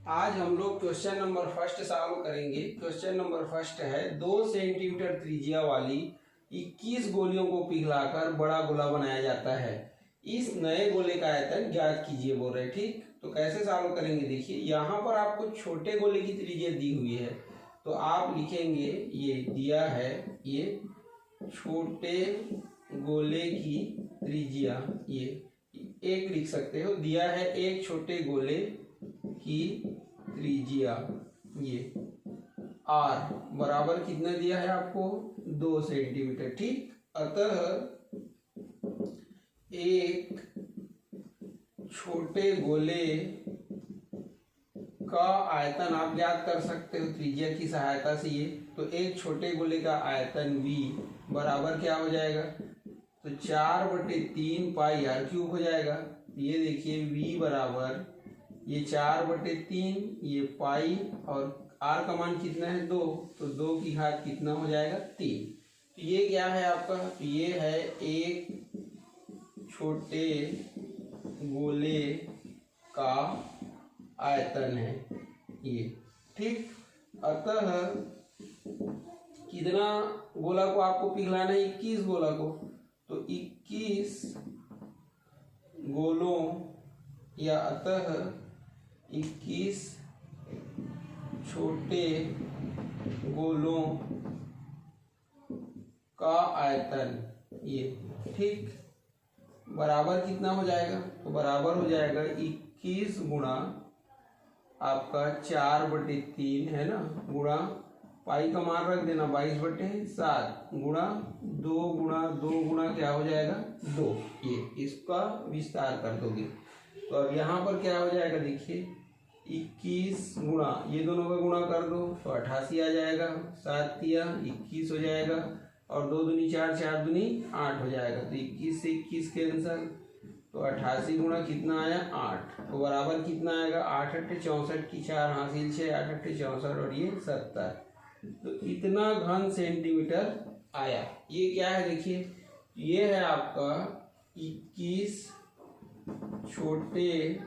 आज हम लोग क्वेश्चन नंबर फर्स्ट सॉल्व करेंगे। क्वेश्चन नंबर फर्स्ट है 2 सेंटीमीटर त्रिज्या वाली 21 गोलियों को पिघलाकर बड़ा गोला बनाया जाता है। इस नए गोले का आयतन ज्ञात कीजिए बोल रहे। ठीक, तो कैसे सॉल्व करेंगे देखिए, यहाँ पर आपको छोटे गोले की त्रिज्या दी हुई है तो आप लिखेंगे, ये दिया है, ये छोटे गोले की त्रिज्या, ये एक लिख सकते हो, दिया है एक छोटे गोले की त्रिज्या, ये आर बराबर कितना दिया है आपको 2 सेंटीमीटर। ठीक, अतः एक छोटे गोले का आयतन आप ज्ञात कर सकते हो त्रिज्या की सहायता से। ये तो एक छोटे गोले का आयतन V बराबर क्या हो जाएगा, तो 4/3 पाई आर क्यूब हो जाएगा। ये देखिए V बराबर ये 4/3, ये पाई, और आर का मान कितना है 2, तो 2 की घात कितना हो जाएगा 3। तो ये क्या है आपका, तो ये है एक छोटे गोले का आयतन है ये। ठीक, अतः कितना गोला को आपको पिघलाना है, 21 गोला को, तो 21 गोलों या अतः 21 छोटे गोलों का आयतन ये। ठीक, बराबर कितना हो जाएगा, तो बराबर हो जाएगा 21 गुणा आपका 4/3 है ना, गुणा पाई का मान रख देना 22/7 गुणा 2 गुणा क्या हो जाएगा 2। ये इसका विस्तार कर दोगे तो अब यहाँ पर क्या हो जाएगा देखिए, 21 गुणा ये दोनों का गुणा कर दो तो 88 आ जाएगा, 7 तिया 21 हो जाएगा, और 2 दूनी 4, 4 दूनी 8 हो जाएगा, तो 21 से 21 कैंसल, तो 88 गुणा कितना आया 8, तो बराबर कितना आएगा 8 8 64 की 4 हासिल 6 8 8 64 और ये 70, तो इतना घन सेंटीमीटर आया। ये क्या है देखिए, ये है आपका 21 छोटे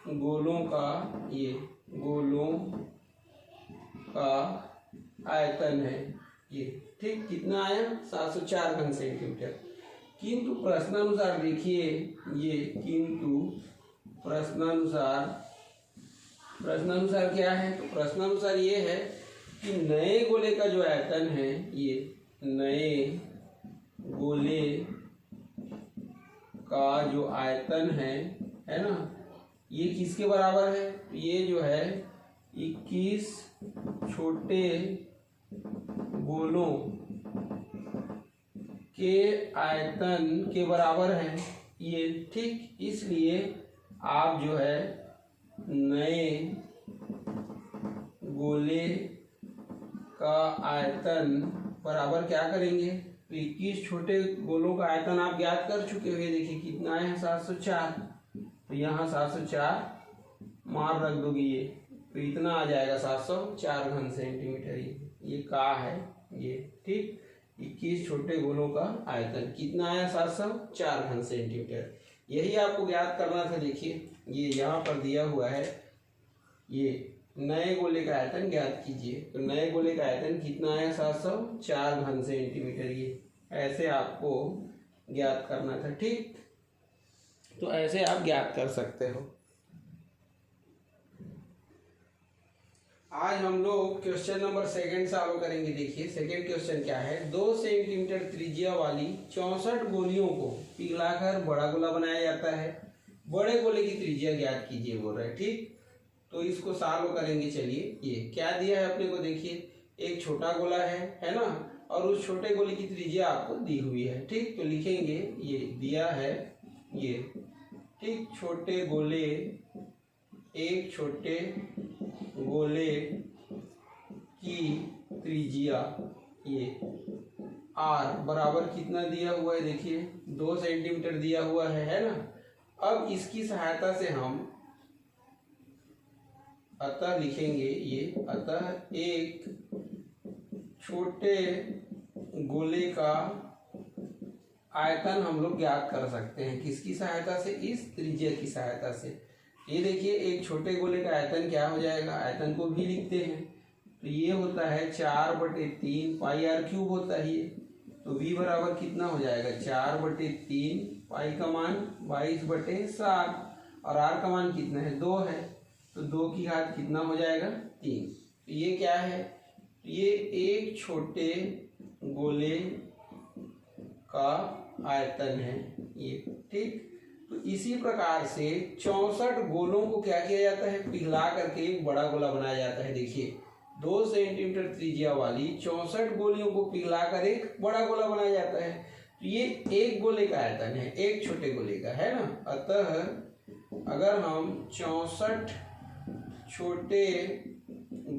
गोलों का, ये गोलों का आयतन है ये। ठीक, कितना आया 704 घन सेंटीमीटर। किंतु प्रश्नानुसार देखिए ये, किंतु प्रश्नानुसार क्या है, तो प्रश्नानुसार ये है कि नए गोले का जो आयतन है, ये नए गोले का जो आयतन है ना, ये किसके बराबर है, ये जो है 21 छोटे गोलों के आयतन के बराबर है ये। ठीक, इसलिए आप जो है नए गोले का आयतन बराबर क्या करेंगे, तो 21 छोटे गोलों का आयतन आप ज्ञात कर चुके हो, देखिए कितना है 704, तो यहाँ 704 मार रख दोगे ये, तो इतना आ जाएगा 704 घन सेंटीमीटर। ये का है ये। ठीक, 21 छोटे गोलों का आयतन कितना आया 704 घन सेंटीमीटर। यही आपको ज्ञात करना था। देखिए ये यहाँ पर दिया हुआ है, ये नए गोले का आयतन ज्ञात कीजिए, तो नए गोले का आयतन कितना आया 704 घन सेंटीमीटर। ये ऐसे आपको ज्ञात करना था। ठीक, तो ऐसे आप ज्ञात कर सकते हो। आज हम लोग क्वेश्चन नंबर सेकंड सॉल्व करेंगे। देखिए सेकंड क्वेश्चन क्या है, 2 सेंटीमीटर त्रिज्या वाली 64 गोलियों को पिघलाकर बड़ा गोला बनाया जाता है। बड़े गोले की त्रिज्या ज्ञात कीजिए बोल रहे हैं। ठीक, तो इसको सॉल्व करेंगे। चलिए, ये क्या दिया है अपने को, देखिए एक छोटा गोला है ना, और उस छोटे गोले की त्रिज्या आपको दी हुई है। ठीक, तो लिखेंगे ये दिया है ये। ठीक, छोटे गोले, एक छोटे गोले की त्रिज्या ये आर बराबर कितना दिया हुआ है, देखिए 2 सेंटीमीटर दिया हुआ है ना। अब इसकी सहायता से हम अतः लिखेंगे ये, अतः एक छोटे गोले का आयतन हम लोग ज्ञात कर सकते हैं। किसकी सहायता से, इस त्रिज्या की सहायता से। ये देखिए एक छोटे गोले का आयतन क्या हो जाएगा, आयतन को भी लिखते हैं तो ये होता है 4/3 पाई आर क्यूब होता है ये। तो v बराबर कितना हो जाएगा 4/3 पाई का मान 22/7 और r का मान कितना है 2 है तो 2 की घात कितना हो जाएगा 3। तो ये क्या है, ये एक छोटे गोले का आयतन है ये, ठीक। तो इसी प्रकार से 64 गोलों को क्या किया जाता है, पिघला करके एक बड़ा गोला बनाया जाता है। देखिए 2 सेंटीमीटर त्रिज्या वाली 64 गोलियों को पिघला कर एक बड़ा गोला बनाया जाता है। तो ये एक गोले का आयतन है, एक छोटे गोले का, है ना। अतः अगर हम 64 छोटे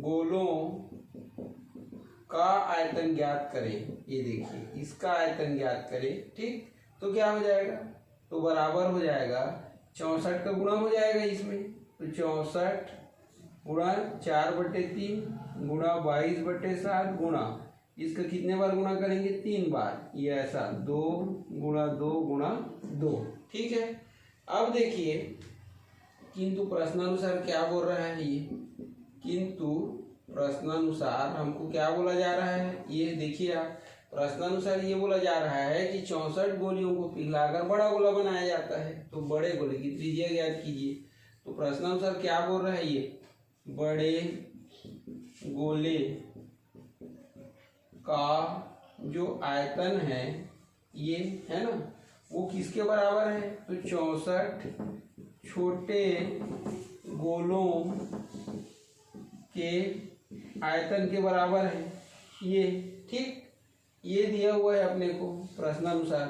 गोलों का आयतन ज्ञात करें, ये देखिए इसका आयतन ज्ञात करें, ठीक, तो क्या हो जाएगा, तो बराबर हो जाएगा 64 का गुणा हो जाएगा इसमें, तो 64 गुणा 4/3 गुणा 22/7 गुणा इसका कितने बार गुणा करेंगे 3 बार, ये ऐसा 2 गुणा 2 गुणा 2, ठीक है। अब देखिए किंतु प्रश्नानुसार क्या बोल रहा है ये, किंतु प्रश्नानुसार हमको क्या बोला जा रहा है, ये देखिए आप, प्रश्नानुसार ये बोला जा रहा है कि 64 गोलियों को पिघलाकर बड़ा गोला बनाया जाता है। तो बड़े गोले की त्रिज्या ज्ञात कीजिए। तो प्रश्नानुसार क्या बोल रहा है, ये बड़े गोले का जो आयतन है ये, है ना, वो किसके बराबर है, तो 64 छोटे गोलों के आयतन के बराबर है ये, ठीक। ये दिया हुआ है अपने को प्रश्नानुसार।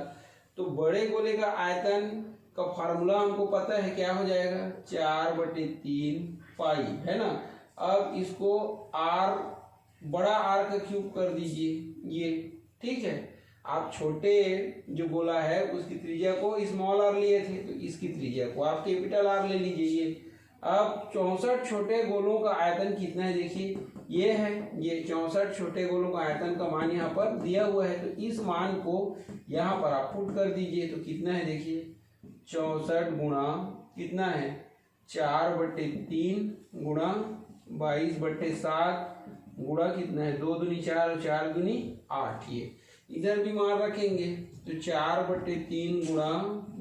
तो बड़े गोले का आयतन का फार्मूला हमको पता है, क्या हो जाएगा 4/3 पाई, है ना। अब इसको r बड़ा R का क्यूब कर दीजिए ये, ठीक है। आप छोटे जो गोला है उसकी त्रिज्या को स्मॉल r लिए थे, तो इसकी त्रिज्या को आप कैपिटल R ले लीजिए ये। अब 64 छोटे गोलों का आयतन कितना है, देखिए ये है, ये 64 छोटे गोलों का आयतन का मान यहाँ पर दिया हुआ है। तो इस मान को यहाँ पर आप पुट कर दीजिए, तो कितना है देखिए 64 गुणा कितना है 4/3 गुणा 22/7 गुणा कितना है 2 दूनी 4 और 4 दूनी 8। ये इधर भी मान रखेंगे तो 4/3 गुणा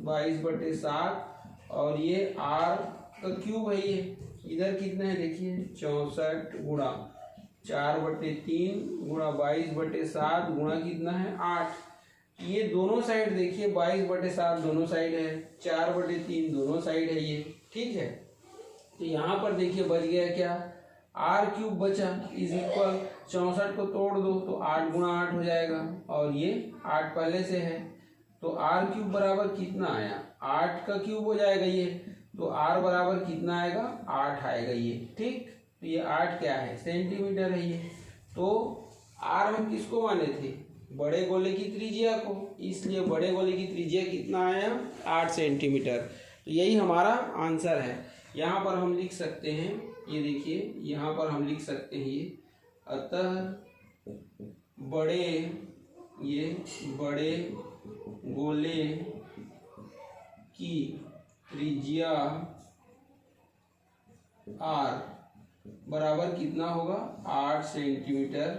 22/7 और ये r का क्यूब है ये, इधर कितना है देखिए 64 गुणा 4/3 गुणा 22/7 गुणा कितना है 8। ये दोनों साइड देखिए 22/7 दोनों साइड है, 4/3 दोनों साइड है ये, ठीक है। तो यहाँ पर देखिए बच गया क्या, r³ बचा इज इक्वल 64 को तोड़ दो तो 8 गुणा 8 हो जाएगा और ये 8 पहले से है, तो r³ बराबर कितना आया 8 का क्यूब हो जाएगा ये, तो r बराबर कितना आएगा 8 आएगा ये, ठीक। तो ये 8 क्या है सेंटीमीटर है ये। तो r हम किसको माने थे, बड़े गोले की त्रिज्या को, इसलिए बड़े गोले की त्रिज्या कितना आया 8 सेंटीमीटर। तो यही हमारा आंसर है। यहाँ पर हम लिख सकते हैं, ये देखिए यहाँ पर हम लिख सकते हैं ये, अतः बड़े गोले की त्रिज्या r बराबर कितना होगा 8 सेंटीमीटर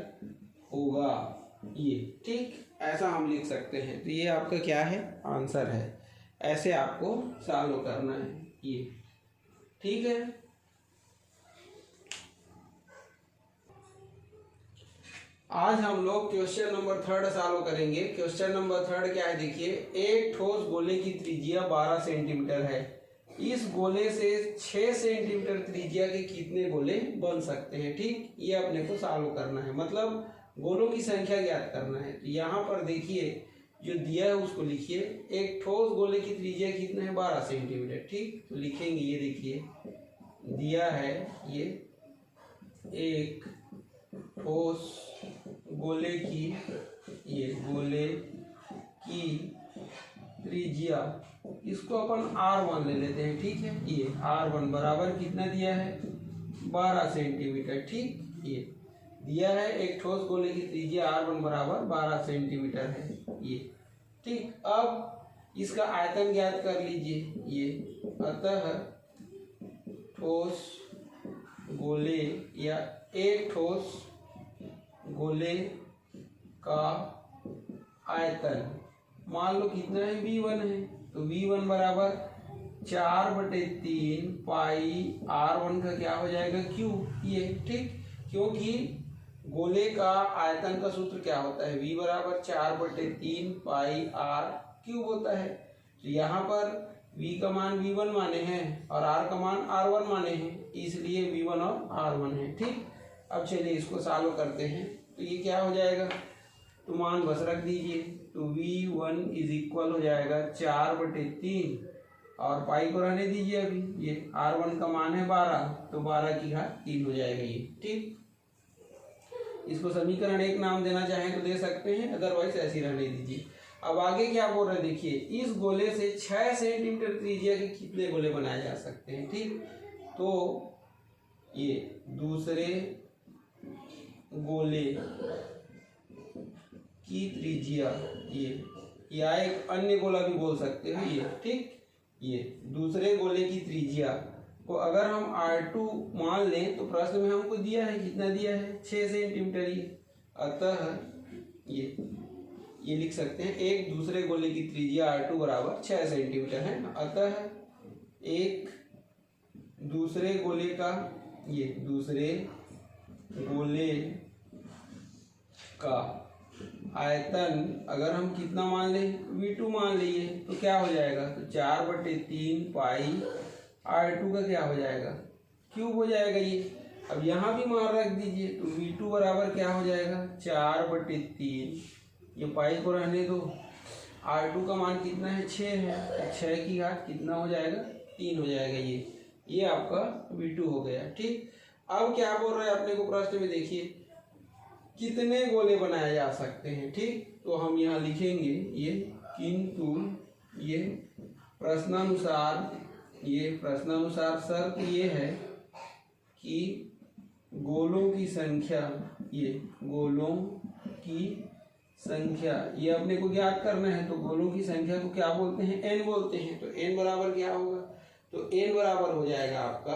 होगा ये, ठीक। ऐसा हम लिख सकते हैं। तो ये आपका क्या है आंसर है, ऐसे आपको सॉल्व करना है ये, ठीक है। आज हम लोग क्वेश्चन नंबर 3 सॉल्व करेंगे। क्वेश्चन नंबर 3 क्या है देखिए, एक ठोस गोले की त्रिज्या 12 सेंटीमीटर है, इस गोले से 6 सेंटीमीटर त्रिज्या के कितने गोले बन सकते हैं, ठीक। ये अपने को सॉल्व करना है, मतलब गोलों की संख्या ज्ञात करना है। तो यहाँ पर देखिए जो दिया है उसको लिखिए, एक ठोस गोले की त्रिज्या कितना है 12 सेंटीमीटर, ठीक। तो लिखेंगे ये देखिए दिया है, ये एक ठोस गोले की त्रिज्या, इसको अपन r1 ले लेते हैं, ठीक है। ये r1 बराबर कितना दिया है 12 सेंटीमीटर, ठीक। ये दिया है एक ठोस गोले की त्रिज्या r1 बराबर 12 सेंटीमीटर है ये, ठीक। अब इसका आयतन ज्ञात कर लीजिए ये, अतः ठोस गोले या एक ठोस गोले का आयतन मान लो कितना है, V1 है, तो V1 बराबर 4/3 पाई R1 का क्या हो जाएगा, Q, ये ठीक। क्योंकि गोले का आयतन का सूत्र क्या होता है, V बराबर 4/3 पाई R क्यूब होता है। तो यहाँ पर V का मान V1 माने हैं और R का मान R1 माने हैं, इसलिए V1 और R1 है, ठीक। अब चलिए इसको सॉल्व करते हैं। तो ये क्या हो जाएगा, तो मान बस रख दीजिए। तो V1 इज इक्वल हो जाएगा 4/3 और पाई को रहने दीजिए अभी, ये R1 का मान है 12, तो 12 की घात 3 हो जाएगा ये, ठीक। इसको समीकरण 1 नाम देना चाहें तो दे सकते हैं, अदरवाइज ऐसे ही रहने दीजिए। अब आगे क्या बोल रहे हैं देखिए, इस गोले से 6 सेंटीमीटर त्रिज्या के कितने गोले बनाए जा सकते हैं, ठीक। तो ये दूसरे गोले की त्रिज्या ये, या एक अन्य गोला भी बोल सकते हो ये, ठीक। ये दूसरे गोले की त्रिज्या को अगर हम R2 मान लें तो प्रश्न में हमको दिया है, कितना दिया है, 6 सेंटीमीटर ये। अतः ये लिख सकते हैं, एक दूसरे गोले की त्रिज्या R2 बराबर 6 सेंटीमीटर है। अतः एक दूसरे गोले का, ये दूसरे गोले का आयतन अगर हम कितना मान लें, V2 मान लिए, तो क्या हो जाएगा, तो 4/3 पाई R2 का क्या हो जाएगा, क्यूब हो जाएगा ये। अब यहाँ भी मान रख दीजिए, तो V2 बराबर क्या हो जाएगा, 4/3, ये पाई को रहने दो, R2 का मान कितना है, 6 है, 6 की घात कितना हो जाएगा, 3 हो जाएगा ये आपका V2 हो गया, ठीक। अब क्या बोल रहे हैं अपने को प्रश्न में, देखिए कितने गोले बनाए जा सकते हैं, ठीक। तो हम यहाँ लिखेंगे ये, किंतु ये प्रश्नानुसार शर्त ये है कि गोलों की संख्या, ये गोलों की संख्या ये अपने को ज्ञात करना है। तो गोलों की संख्या को क्या बोलते हैं, n बोलते हैं। तो n बराबर क्या होगा, तो n बराबर हो जाएगा आपका,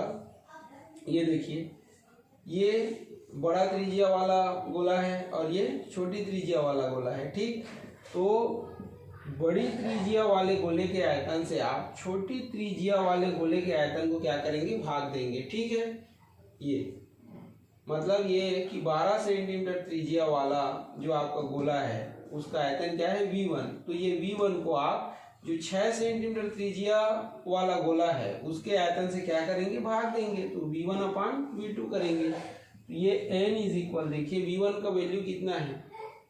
ये देखिए ये बड़ा त्रिज्या वाला गोला है और ये छोटी त्रिज्या वाला गोला है, ठीक। तो बड़ी त्रिज्या वाले गोले के आयतन से आप छोटी त्रिज्या वाले गोले के आयतन को क्या करेंगे, भाग देंगे, ठीक है। ये मतलब ये कि 12 सेंटीमीटर त्रिज्या वाला जो आपका गोला है उसका आयतन क्या है, V1। तो ये V1 को आप जो 6 सेंटीमीटर त्रिज्या वाला गोला है उसके आयतन से क्या करेंगे, भाग देंगे, तो V1/V2 करेंगे। ये n इज इक्वल, देखिए V1 का वैल्यू कितना है,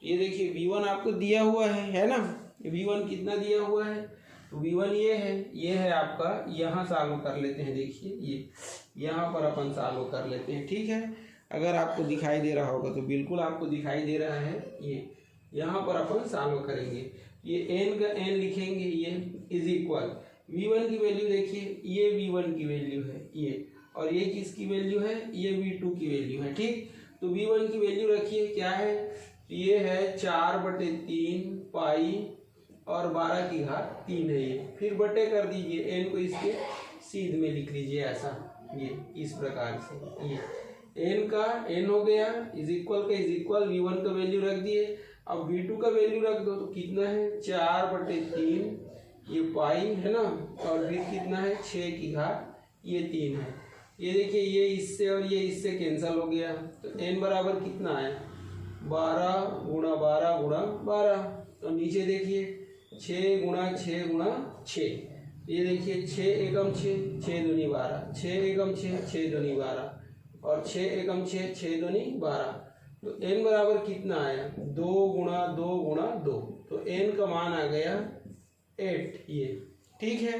ये देखिए V1 आपको दिया हुआ है ना, V1 कितना दिया हुआ है, तो V1 ये है आपका, यहाँ सॉल्व कर लेते हैं। देखिए ये यहाँ पर अपन सॉल्व कर लेते हैं, ठीक है। अगर आपको दिखाई दे रहा होगा तो बिल्कुल आपको दिखाई दे रहा है, ये यहाँ पर अपन सॉल्व करेंगे। ये n का n लिखेंगे, ये इज इक्वल V1 की वैल्यू देखिए, ये V1 की वैल्यू है ये, और ये किसकी वैल्यू है, ये V2 की वैल्यू है, ठीक। तो V1 की वैल्यू रखिए क्या है, ये है 4/3 पाई और 12 की घात 3 है ये, फिर बटे कर दीजिए, n को इसके सीध में लिख लीजिए ऐसा, ये इस प्रकार से, ये n का n हो गया, इज इक्वल का इज इक्वल, V1 का वैल्यू रख दिए। अब V2 का वैल्यू रख दो, तो कितना है 4/3, ये पाई है ना, और फिर कितना है 6 की घात ये 3 है। ये देखिए ये इससे और ये इससे कैंसिल हो गया, तो n बराबर कितना है, 12 × 12 × 12। तो नीचे देखिए 6 × 6 × 6, ये देखिए 6 एकम 6, 6 दूनी 12, 6 एकम 6, 6 दूनी 12, और 6 एकम 6, 6 दूनी 12। तो n बराबर कितना आया, 2 × 2 × 2, तो n का मान आ गया 8, ये ठीक है।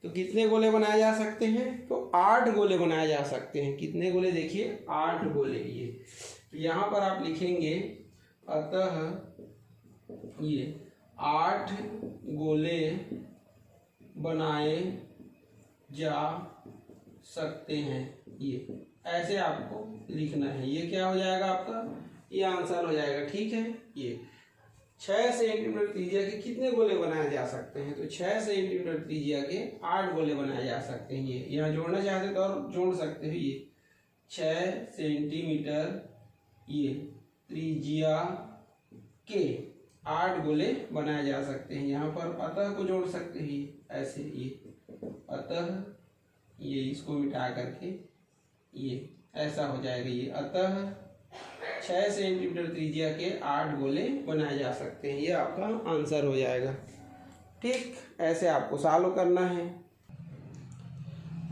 तो कितने गोले बनाए जा सकते हैं, तो 8 गोले बनाए जा सकते हैं। कितने गोले, देखिए 8 गोले। ये तो यहाँ पर आप लिखेंगे, अतः ये 8 गोले बनाए जा सकते हैं, ये ऐसे आपको लिखना है। ये क्या हो जाएगा आपका, ये आंसर हो जाएगा, ठीक है। ये 6 सेंटीमीटर त्रिज्या के कितने गोले बनाए जा सकते हैं? तो 6 सेंटीमीटर त्रिज्या के 8 गोले बनाए जा सकते हैं। ये यहाँ जोड़ना चाहते तो और जोड़ सकते हो। ये 6 सेंटीमीटर ये त्रिज्या के 8 गोले बनाए जा सकते हैं। यहाँ पर अतः को जोड़ सकते हैं ऐसे, ये अतः ये इसको मिटा करके ये ऐसा हो जाएगा। ये अतः 6 सेंटीमीटर त्रिज्या के 8 गोले बनाए जा सकते हैं। ये आपका आंसर हो जाएगा। ठीक, ऐसे आपको सॉल्व करना है।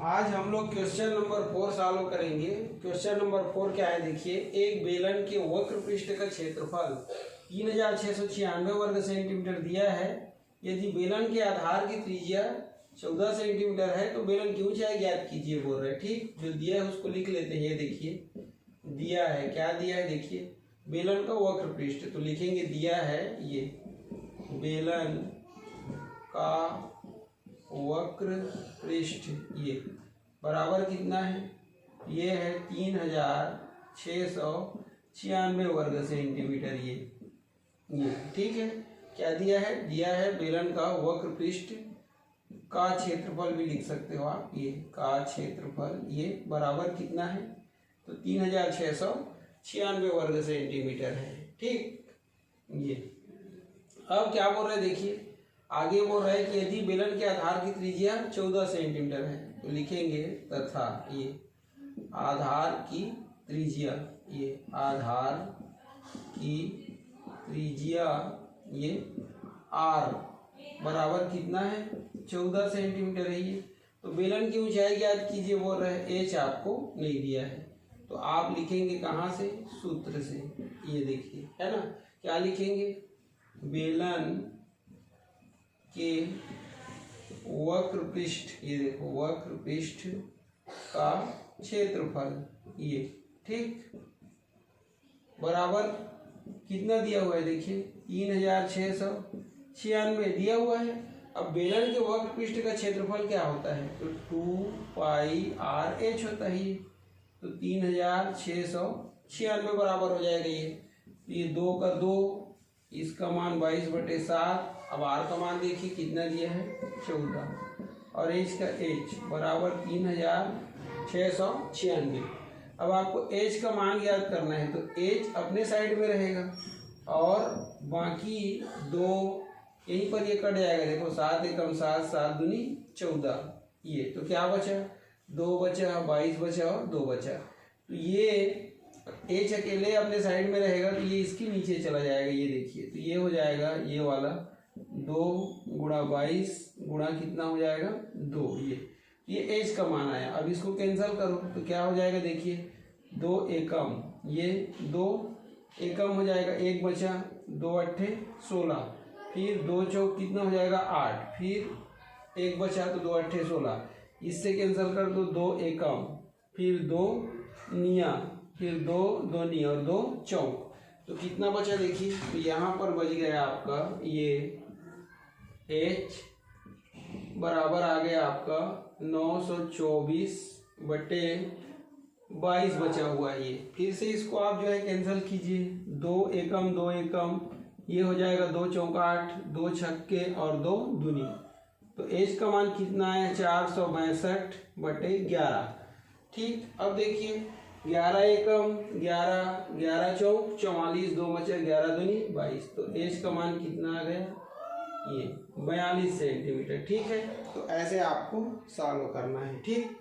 आज हम लोग क्वेश्चन नंबर 4 सॉल्व करेंगे। क्वेश्चन नंबर 4 क्या है देखिए, एक बेलन के वक्र पृष्ठ का क्षेत्रफल 3696 वर्ग सेंटीमीटर दिया है। यदि बेलन के आधार की त्रिज्या 14 सेंटीमीटर है तो बेलन की ऊंचाई ज्ञात कीजिए बोल रहे हैं। ठीक, जो दिया है उसको लिख लेते हैं। ये देखिए दिया है, क्या दिया है देखिए, बेलन का वक्र पृष्ठ, तो लिखेंगे दिया है ये बेलन का वक्र पृष्ठ, ये बराबर कितना है, ये है 3696 वर्ग सेंटीमीटर। ये ठीक है। क्या दिया है? दिया है बेलन का वक्र पृष्ठ का क्षेत्रफल भी लिख सकते हो आप, ये का क्षेत्रफल, ये बराबर कितना है, तो 3696 वर्ग सेंटीमीटर है। ठीक, ये अब क्या बोल रहे हैं देखिए, आगे बोल रहे हैं कि यदि बेलन के आधार की त्रिज्या 14 सेंटीमीटर है तो लिखेंगे तथा ये आधार की त्रिज्या, ये आधार की त्रिज्या ये r बराबर कितना है, 14 सेंटीमीटर है। ये तो बेलन की ऊंचाई ज्ञात कीजिए बोल रहे हैं। h आपको नहीं दिया है तो आप लिखेंगे कहाँ से, सूत्र से। ये देखिए है ना, क्या लिखेंगे, बेलन के वक्र पृष्ठ, ये देखो वक्र पृष्ठ का क्षेत्रफल, ये ठीक बराबर कितना दिया हुआ है देखिए, 3696 दिया हुआ है। अब बेलन के वक्र पृष्ठ का क्षेत्रफल क्या होता है, तो 2πr/h होता है। तो 3696 बराबर हो जाएगा। ये 2 का 2, इसका मान 22/7। अब r का मान देखिए कितना दिया है, 14, और h का h बराबर 3696। अब आपको h का मान ज्ञात करना है तो h अपने साइड में रहेगा और बाकी 2 यहीं पर ये कट जाएगा। देखो 7 एकम 7, 7 दूनी 14। ये तो क्या बचा, 2 बचा, 22 बचा और 2 बचा। तो ये h अकेले अपने साइड में रहेगा तो ये इसके नीचे चला जाएगा। ये देखिए तो ये हो जाएगा, ये वाला 2 गुणा 22 गुणा कितना हो जाएगा, 2। ये h का मान आया। अब इसको कैंसिल करो तो क्या हो जाएगा देखिए, 2 एकम, ये 2 एकम हो जाएगा, 1 बचा, 2 अट्ठे 16, फिर 2 चौक कितना हो जाएगा 8, फिर 1 बचा तो 2 अट्ठे 16, इससे कैंसिल कर दो, 2 एकम, फिर 2 निया, फिर 2 2 निया और 2 चौक, तो कितना बचा देखिए, तो यहाँ पर बच गया आपका ये h बराबर आ गया आपका 924/22 बचा हुआ है। ये फिर से इसको आप जो है कैंसिल कीजिए, 2 एकम 2 एकम, ये हो जाएगा 2 चौक 8, 2 छक्के और 2 दूनी। तो h का मान कितना है, 462/11। ठीक, अब देखिए 11 एकम 11, 11 चौक 44, 2 बचे, 11 दूनी 22। तो h का मान कितना आ गया, ये 42 सेंटीमीटर। ठीक है, तो ऐसे आपको सॉल्व करना है। ठीक।